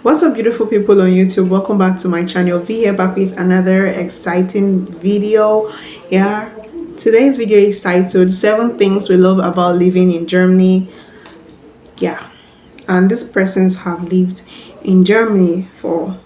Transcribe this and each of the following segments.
What's up, beautiful people on YouTube? Welcome back to my channel. V here, back with another exciting video. Yeah, today's video is titled 7 Things We Love About Living in Germany. Yeah, and these persons have lived in Germany for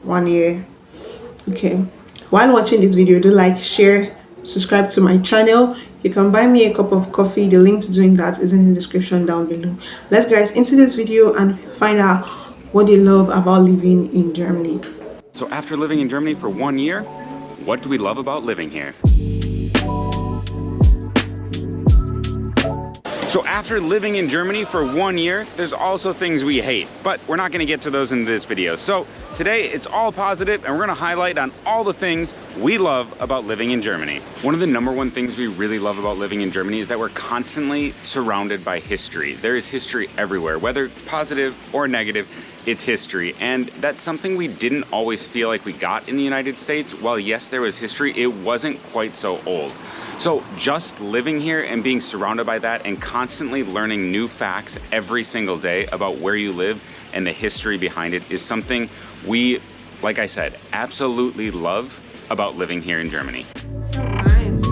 1 year. Okay, while watching this video, do like, share, subscribe to my channel. You can buy me a cup of coffee. The link to doing that is in the description down below. Let's get right into this video and find out what they love about living in Germany. So after living in Germany for 1 year, what do we love about living here? So after living in Germany for 1 year, there's also things we hate, but we're not gonna get to those in this video. So today it's all positive and we're gonna highlight on all the things we love about living in Germany. One of the #1 things we really love about living in Germany is that we're constantly surrounded by history. There is history everywhere, whether positive or negative, it's history. And that's something we didn't always feel like we got in the United States. While yes, there was history, it wasn't quite so old. So just living here and being surrounded by that and constantly learning new facts every single day about where you live and the history behind it is something we, like I said, absolutely love about living here in Germany. Nice.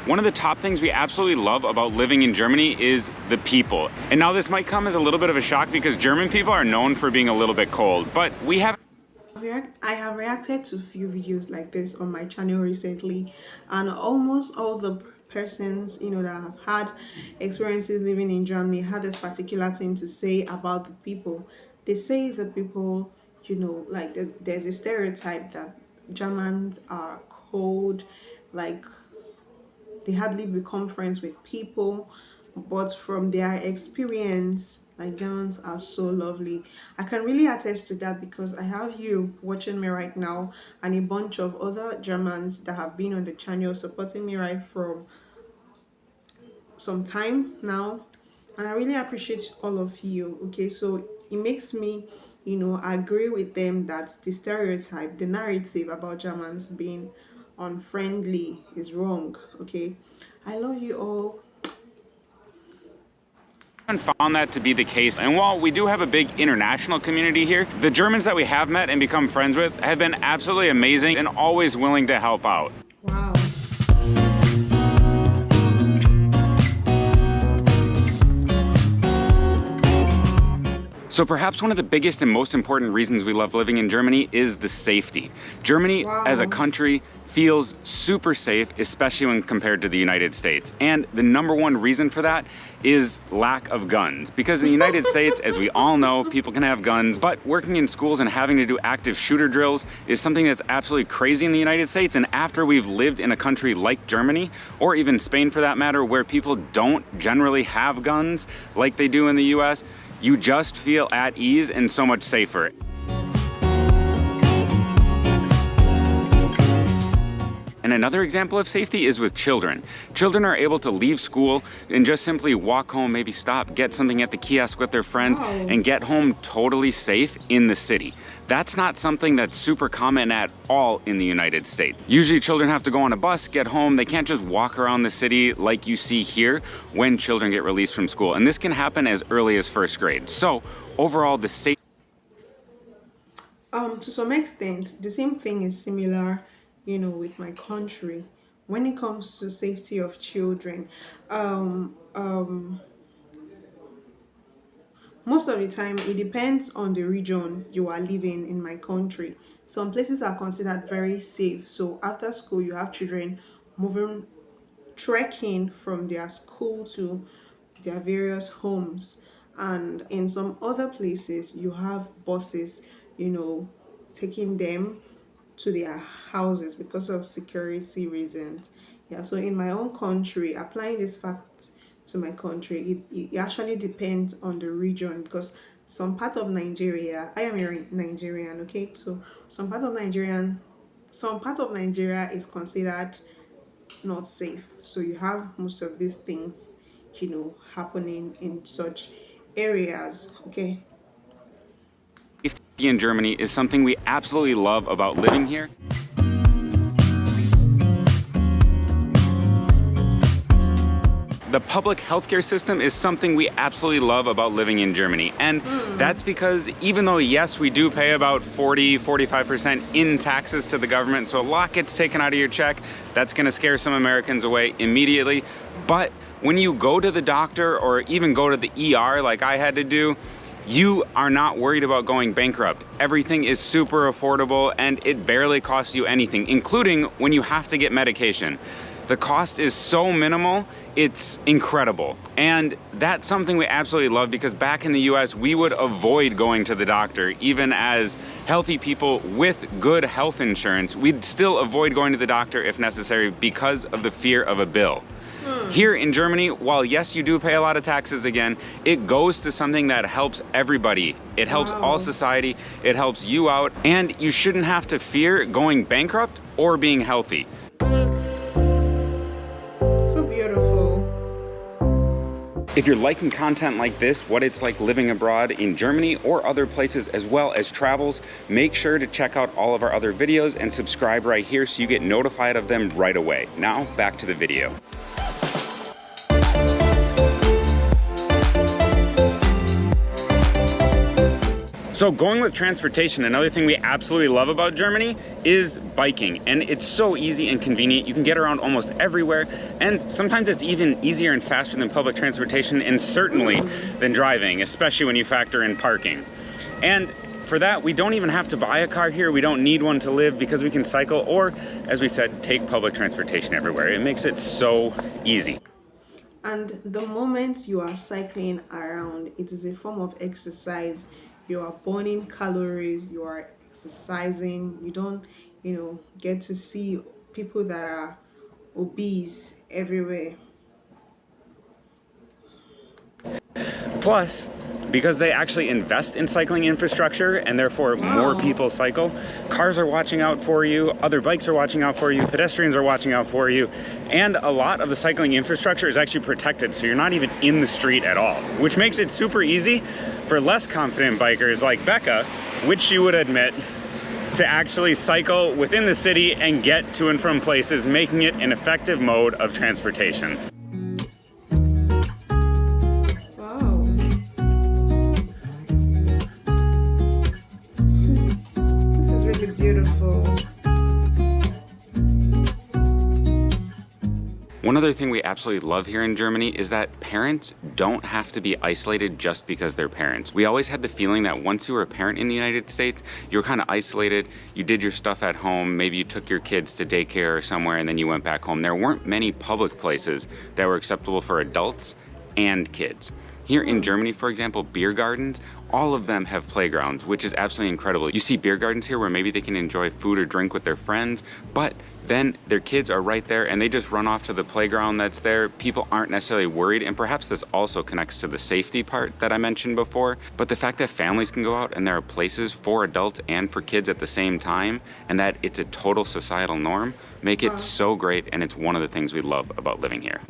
One of the top things we absolutely love about living in Germany is the people. And now this might come as a little bit of a shock because German people are known for being a little bit cold, but we have I have reacted to a few videos like this on my channel recently, and almost all the persons that have had experiences living in Germany had this particular thing to say about the people. They say the people, like there's a stereotype that Germans are cold, like they hardly become friends with people, but from their experience, like Germans are so lovely. I can really attest to that because I have you watching me right now and a bunch of other Germans that have been on the channel supporting me right from some time now, and I really appreciate all of you. Okay, so it makes me agree with them that the stereotype, the narrative about Germans being unfriendly is wrong. Okay, I love you all. found that to be the case. And while we do have a big international community here, the Germans that we have met and become friends with have been absolutely amazing and always willing to help out. Wow. So perhaps one of the biggest and most important reasons we love living in Germany is the safety. Germany as a country feels super safe, especially when compared to the United States. And the #1 reason for that is lack of guns. Because in the United States, as we all know, people can have guns, but working in schools and having to do active shooter drills is something that's absolutely crazy in the United States. And after we've lived in a country like Germany, or even Spain for that matter, where people don't generally have guns like they do in the US, you just feel at ease and so much safer. And another example of safety is with children. Children are able to leave school and just simply walk home, maybe stop, get something at the kiosk with their friends, and get home totally safe in the city. That's not something that's super common at all in the United States. Usually children have to go on a bus, get home. They can't just walk around the city like you see here when children get released from school. And this can happen as early as 1st grade. So overall, the safety To some extent, the same thing is similar, with my country when it comes to safety of children. Um, um, Most of the time, it depends on the region you are living in my country. Some places are considered very safe. So after school, you have children moving, trekking from their school to their various homes. And in some other places, you have buses, taking them to their houses because of security reasons. Yeah, so in my own country, applying this fact to my country, it actually depends on the region because some part of Nigeria, I am a Nigerian, okay? So some part of Nigeria is considered not safe. So you have most of these things, happening in such areas, okay? in Germany is something we absolutely love about living here. the public healthcare system is something we absolutely love about living in Germany. And that's because even though, yes, we do pay about 40–45% in taxes to the government, so a lot gets taken out of your check, that's gonna scare some Americans away immediately. But when you go to the doctor or even go to the ER like I had to do, you are not worried about going bankrupt. Everything is super affordable and it barely costs you anything, including when you have to get medication. The cost is so minimal, it's incredible. And that's something we absolutely love, because back in the US, we would avoid going to the doctor. Even as healthy people with good health insurance, we'd still avoid going to the doctor if necessary because of the fear of a bill. Here in Germany, while yes, you do pay a lot of taxes again, it goes to something that helps everybody. It helps all society, it helps you out, and you shouldn't have to fear going bankrupt or being healthy. So beautiful. If you're liking content like this, what it's like living abroad in Germany or other places, as well as travels, make sure to check out all of our other videos and subscribe right here so you get notified of them right away. Now, back to the video. So going with transportation, another thing we absolutely love about Germany is biking. And it's so easy and convenient. You can get around almost everywhere. And sometimes it's even easier and faster than public transportation, and certainly than driving, especially when you factor in parking. And for that, we don't even have to buy a car here. We don't need one to live because we can cycle or, as we said, take public transportation everywhere. It makes it so easy. And the moment you are cycling around, it is a form of exercise. You are burning calories, you are exercising. You don't, get to see people that are obese everywhere. Plus, because they actually invest in cycling infrastructure and therefore more people cycle, cars are watching out for you, other bikes are watching out for you, pedestrians are watching out for you, and a lot of the cycling infrastructure is actually protected, so you're not even in the street at all, which makes it super easy for less confident bikers like Becca, which she would admit, to actually cycle within the city and get to and from places, making it an effective mode of transportation. One other thing we absolutely love here in Germany is that parents don't have to be isolated just because they're parents. We always had the feeling that once you were a parent in the United States, you were kind of isolated, you did your stuff at home, maybe you took your kids to daycare or somewhere and then you went back home. There weren't many public places that were acceptable for adults and kids. Here in Germany, for example, beer gardens, all of them have playgrounds, which is absolutely incredible. You see beer gardens here where maybe they can enjoy food or drink with their friends, but then their kids are right there and they just run off to the playground that's there. People aren't necessarily worried, and perhaps this also connects to the safety part that I mentioned before, but the fact that families can go out and there are places for adults and for kids at the same time, and that it's a total societal norm, make it so great, and it's one of the things we love about living here.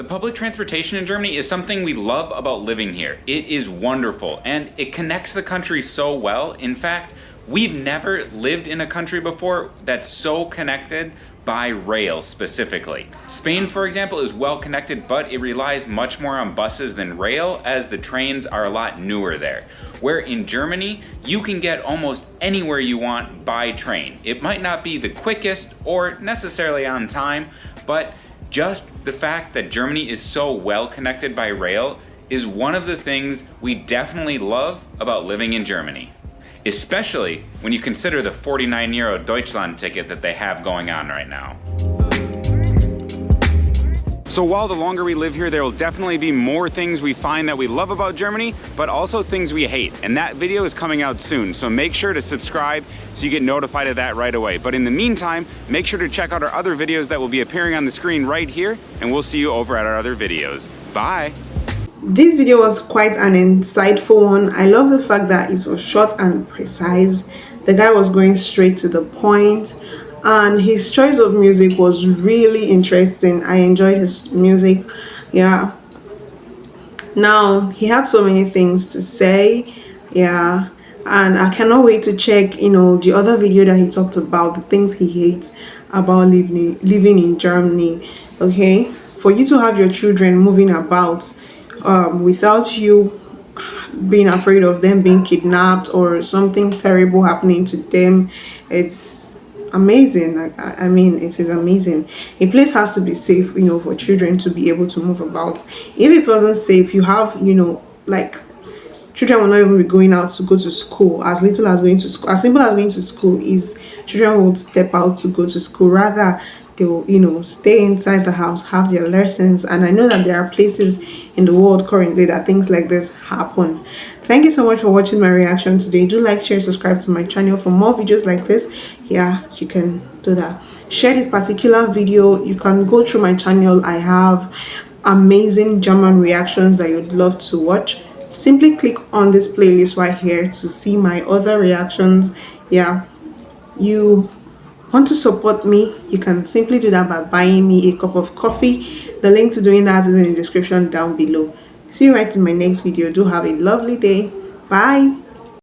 Public transportation in Germany is something we love about living here. It is wonderful and it connects the country so well. In fact, we've never lived in a country before that's so connected by rail specifically. Spain, for example, is well connected, but it relies much more on buses than rail, as the trains are a lot newer there. Where in Germany, you can get almost anywhere you want by train. It might not be the quickest or necessarily on time, but just the fact that Germany is so well connected by rail is one of the things we definitely love about living in Germany. Especially when you consider the 49 euro Deutschland ticket that they have going on right now. So while the longer we live here, there will definitely be more things we find that we love about Germany, but also things we hate. And that video is coming out soon, so make sure to subscribe so you get notified of that right away. But in the meantime, make sure to check out our other videos that will be appearing on the screen right here, and we'll see you over at our other videos. Bye! This video was quite an insightful one. I love the fact that it was short and precise. The guy was going straight to the point, and his choice of music was really interesting. I enjoyed his music. Yeah. Now, he had so many things to say. Yeah. And I cannot wait to check, the other video that he talked about the things he hates about living in Germany. Okay, for you to have your children moving about without you being afraid of them being kidnapped or something terrible happening to them, it's amazing. Like, I mean, it is amazing. A place has to be safe, for children to be able to move about. If it wasn't safe, you have, like, children will not even be going out to go to school. As little as going to school, as simple as going to school is, children would step out to go to school. Rather, they'll, stay inside the house, have their lessons. And I know that there are places in the world currently that things like this happen. Thank you so much for watching my reaction today. Do like, share, subscribe to my channel for more videos like this. Yeah, you can do that. Share this particular video. You can go through my channel. I have amazing German reactions that you'd love to watch. Simply click on this playlist right here to see my other reactions. Yeah, you want to support me, you can simply do that by buying me a cup of coffee. The link to doing that is in the description down below. See you right in my next video. Do have a lovely day. Bye.